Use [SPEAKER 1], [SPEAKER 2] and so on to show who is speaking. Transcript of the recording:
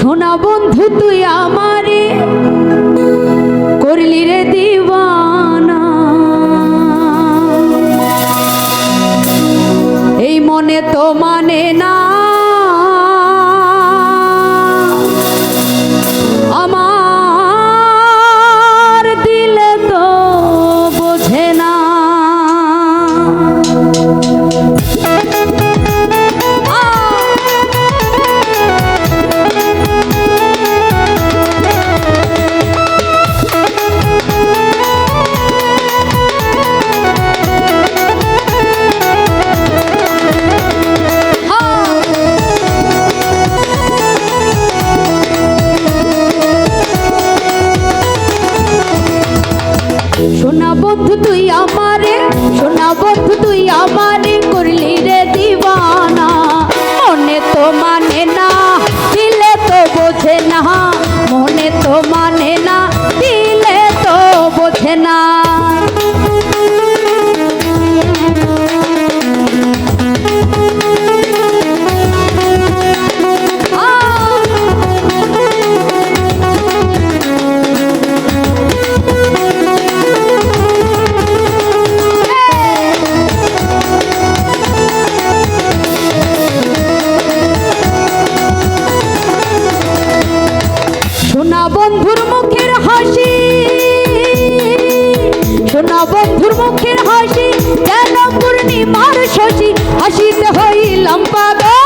[SPEAKER 1] সোনা বন্ধু তুই আমারে করলি রে দিওয়ানা, এই মনে তো মানে না আমার দিলে তো বোঝে না। সোনা বন্ধু তুই আমারে, সোনা বন্ধু তুই আমারে করলি রে দিওয়ানা, মনে তো মানে না দিলে তো বোঝে না, মনে তো মানে না দিলে তো বোঝে না। সোনা বন্ধুর মুখের হাসি, সোনা বন্ধুর মুখের হাসি যেন পূর্ণিমার শশী, হাসিতে হইলাম পাগল।